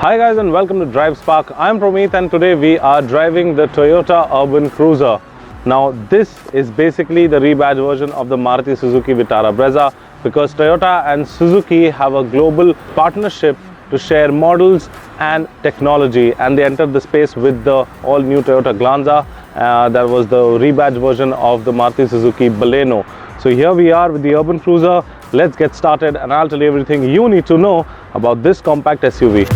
Hi guys and welcome to DriveSpark. I'm Promeet and today we are driving the Toyota Urban Cruiser. Now this is basically the rebadged version of the Maruti Suzuki Vitara Brezza because Toyota and Suzuki have a global partnership to share models and technology, and they entered the space with the all new Toyota Glanza. That was the rebadged version of the Maruti Suzuki Baleno. So here we are with the Urban Cruiser. Let's get started and I'll tell you everything you need to know about this compact SUV.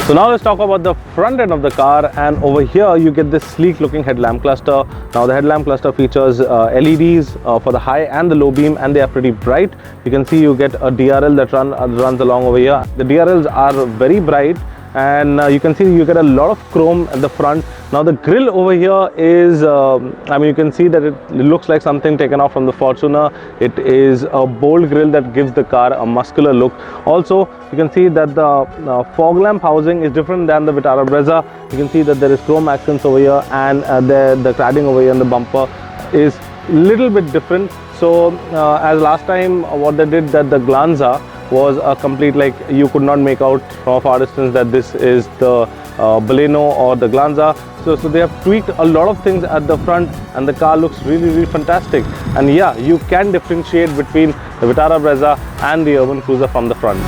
So now let's talk about the front end of the car, and over here you get this sleek looking headlamp cluster. Now the headlamp cluster features LEDs for the high and the low beam, and they are pretty bright. You can see you get a DRL that runs along over here. The DRLs are very bright, and you can see you get a lot of chrome at the front. Now the grille over here is, you can see that it looks like something taken off from the Fortuner. It is a bold grille that gives the car a muscular look. Also, you can see that the fog lamp housing is different than the Vitara Brezza. You can see that there is chrome accents over here, and the cladding over here in the bumper is little bit different. So as last time what they did, that the Glanza was a complete, like, you could not make out from a far distance that this is the Baleno or the Glanza. So they have tweaked a lot of things at the front, and the car looks really fantastic. And yeah, you can differentiate between the Vitara Brezza and the Urban Cruiser from the front.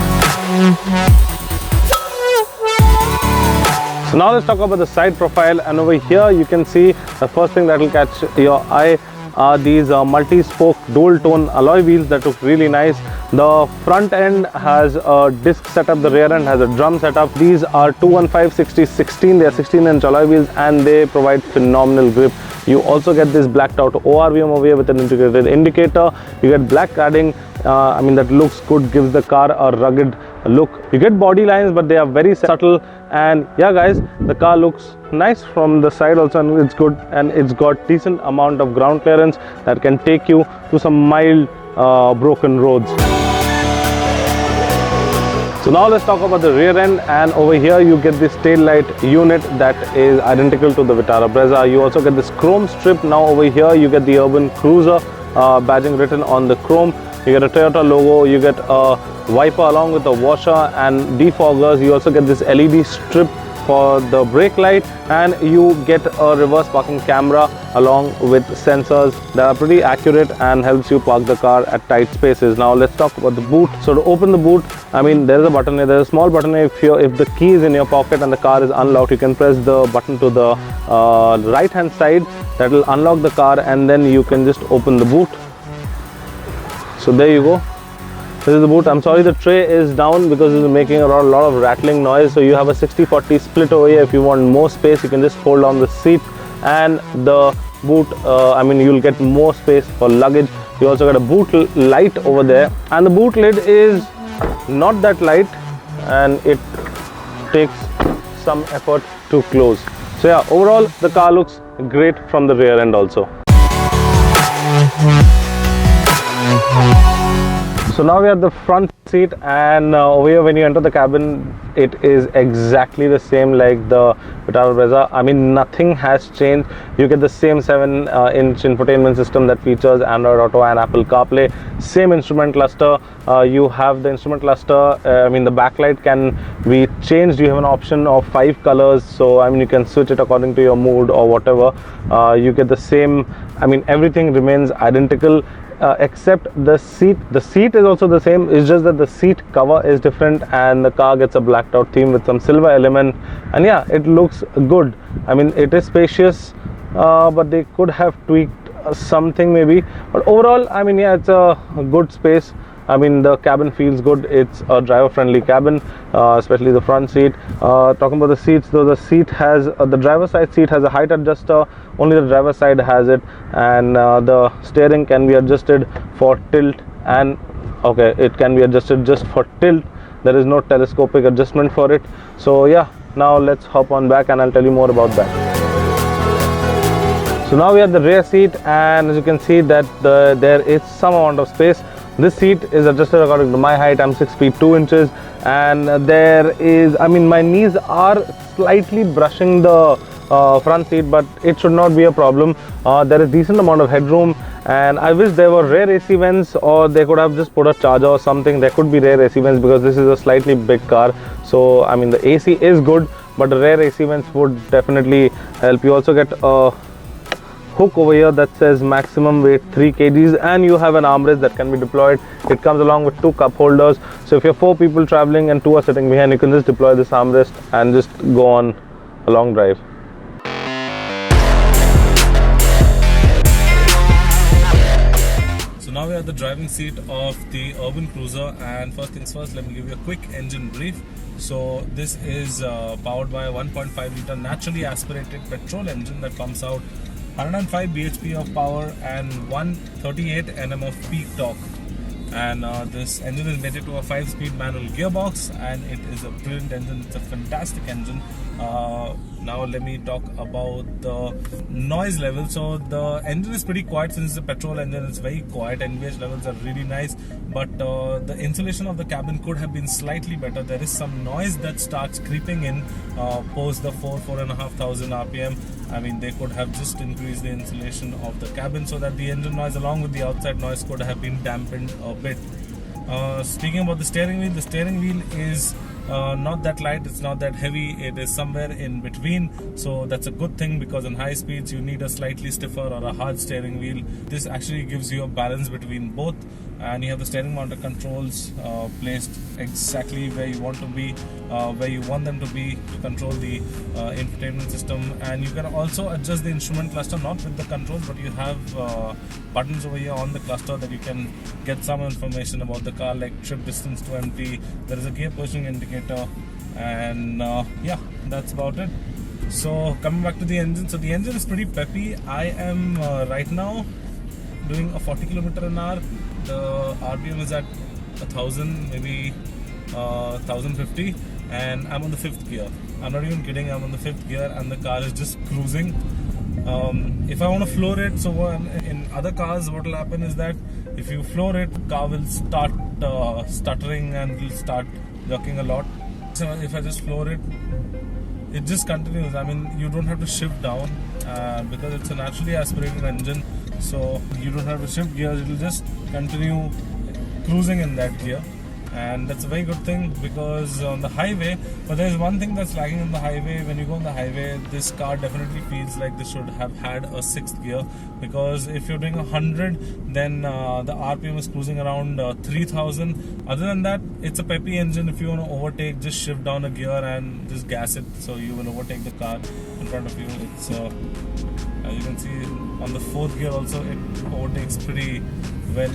So now let's talk about the side profile, and over here you can see the first thing that will catch your eye are these multi-spoke dual tone alloy wheels that look really nice. The front end has a disc setup, the rear end has a drum setup. These are 215/60/16, they are 16-inch alloy wheels and they provide phenomenal grip. You also get this blacked out ORVM over here with an integrated indicator. You get black cladding, that looks good, gives the car a rugged look. You get body lines, but they are very subtle. And yeah guys, the car looks nice from the side also, and it's good, and it's got decent amount of ground clearance that can take you to some mild broken roads. So now let's talk about the rear end, and over here you get this tail light unit that is identical to the Vitara Brezza. You also get this chrome strip. Now over here you get the Urban Cruiser badging written on the chrome. You get a Toyota logo, you get a wiper along with a washer and defoggers. You also get this LED strip for the brake light, and you get a reverse parking camera along with sensors that are pretty accurate and helps you park the car at tight spaces. Now let's talk about the boot. So to open the boot, there is a button here. There's a small button here. If the key is in your pocket and the car is unlocked, you can press the button to the right hand side. That will unlock the car, and then you can just open the boot. So there you go. This is the boot. I'm sorry the tray is down because it's making a lot of rattling noise. So you have a 60/40 split over here. If you want more space, you can just fold down the seat, and the boot, you'll get more space for luggage. You also got a boot light over there, and the boot lid is not that light, and it takes some effort to close. So yeah, overall the car looks great from the rear end also. So now we are at the front seat, and over here when you enter the cabin, it is exactly the same like the Vitara Brezza. Nothing has changed. You get the same 7-inch infotainment system that features Android Auto and Apple CarPlay. Same instrument cluster. You have the instrument cluster. The backlight can be changed. You have an option of 5 colors. So you can switch it according to your mood or whatever. You get the same. Everything remains identical. Except the seat. The seat is also the same. It's just that the seat cover is different, and the car gets a blacked out theme with some silver element. And yeah, it looks good. It is spacious, but they could have tweaked something maybe. But overall, yeah, it's a good space. The cabin feels good. It's a driver friendly cabin, especially the front seat. Talking about the seats though, the seat has the driver's side seat has a height adjuster. Only the driver's side has it, and the steering can be adjusted for tilt, and okay, it can be adjusted just for tilt. There is no telescopic adjustment for it. So yeah, now let's hop on back and I'll tell you more about that. So now we are at the rear seat, and as you can see that there is some amount of space. This seat is adjusted according to my height. I'm 6 feet 2 inches, and there is, my knees are slightly brushing the front seat, but it should not be a problem. There is decent amount of headroom, and I wish there were rear AC vents, or they could have just put a charger or something. There could be rear AC vents because this is a slightly big car. So I mean, the AC is good, but the rear AC vents would definitely help. You also get a hook over here that says maximum weight 3 kgs, and you have an armrest that can be deployed. It comes along with 2 cup holders, so if you're 4 people traveling and 2 are sitting behind, you can just deploy this armrest and just go on a long drive. So now we are at the driving seat of the urban cruiser, and first things first, let me give you a quick engine brief. So this is powered by a 1.5 litre naturally aspirated petrol engine that pumps out 105 bhp of power and 138 Nm of peak torque. And this engine is mated to a 5-speed manual gearbox, and it is a brilliant engine. It's a fantastic engine. Now let me talk about the noise level. So the engine is pretty quiet. Since it's a petrol engine, it's very quiet. NVH levels are really nice, but the insulation of the cabin could have been slightly better. There is some noise that starts creeping in post the 4,500 RPM. I mean, they could have just increased the insulation of the cabin so that the engine noise along with the outside noise could have been dampened a bit. Speaking about the steering wheel is not that light, it's not that heavy, it is somewhere in between. So that's a good thing, because in high speeds you need a slightly stiffer or a hard steering wheel. This actually gives you a balance between both, and you have the steering mounted controls placed exactly where you want to be, where you want them to be, to control the infotainment system. And you can also adjust the instrument cluster, not with the controls, but you have buttons over here on the cluster that you can get some information about the car, like trip distance to empty. There is a gear positioning indicator, and yeah, that's about it. So coming back to the engine, so the engine is pretty peppy. I am right now doing a 40 km/h. The RPM is at 1000, maybe 1050, and I'm on the 5th gear. I'm not even kidding, I'm on the 5th gear and the car is just cruising. If I want to floor it, so in other cars what will happen is that if you floor it, the car will start stuttering and will start jerking a lot. So if I just floor it, it just continues. I mean, you don't have to shift down because it's a naturally aspirated engine, so you don't have to shift gears. It will just continue cruising in that gear, and that's a very good thing, because on the highway, but there's one thing that's lacking on the highway. When you go on the highway, this car definitely feels like this should have had a 6th gear, because if you're doing 100, then the RPM is cruising around 3000. Other than that, it's a peppy engine. If you want to overtake, just shift down a gear and just gas it, so you will overtake the car in front of you. It's as you can see on the 4th gear also, it overtakes pretty well.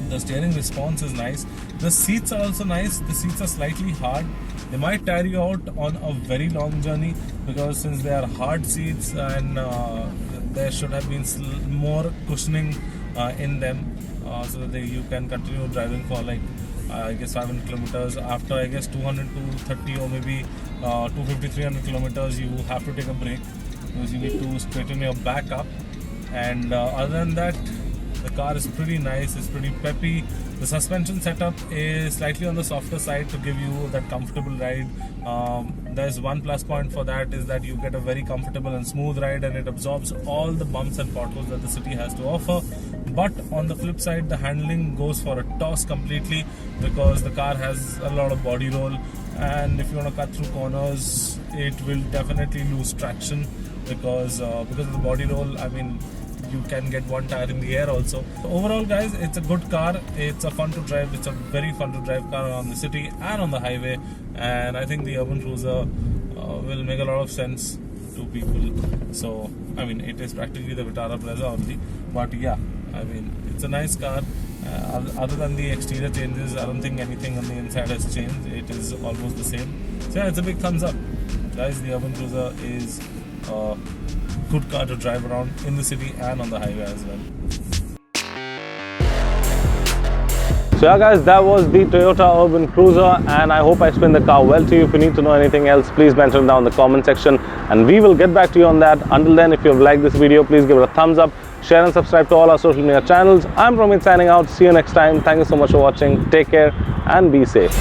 The steering response is nice. The seats are also nice. The seats are slightly hard. They might tire you out on a very long journey, because since they are hard seats, and there should have been more cushioning in them, so that you can continue driving for like I guess 500 kilometers. After I guess 200 to 30 or maybe 250, 300 kilometers, you have to take a break, because you need to straighten your back up. And other than that, the car is pretty nice, it's pretty peppy. The suspension setup is slightly on the softer side to give you that comfortable ride. There's one plus point for that, is that you get a very comfortable and smooth ride, and it absorbs all the bumps and potholes that the city has to offer. But on the flip side, the handling goes for a toss completely, because the car has a lot of body roll, and if you want to cut through corners, it will definitely lose traction, because of the body roll. I mean, you can get one tire in the air also. So overall, guys, it's a good car. It's a fun to drive. It's a very fun to drive car on the city and on the highway, and I think the urban cruiser will make a lot of sense to people. So I mean, it is practically the Vitara Brezza only, but yeah, I mean, it's a nice car. Other than the exterior changes, I don't think anything on the inside has changed. It is almost the same. So yeah, it's a big thumbs up, guys. The urban cruiser is a good car to drive around in the city and on the highway as well. So yeah, guys, that was the Toyota Urban Cruiser, and I hope I explained the car well to you. If you need to know anything else, please mention it down in the comment section, and we will get back to you on that. Until then, if you have liked this video, please give it a thumbs up, share and subscribe to all our social media channels. I'm Romit signing out. See you next time. Thank you so much for watching. Take care and be safe.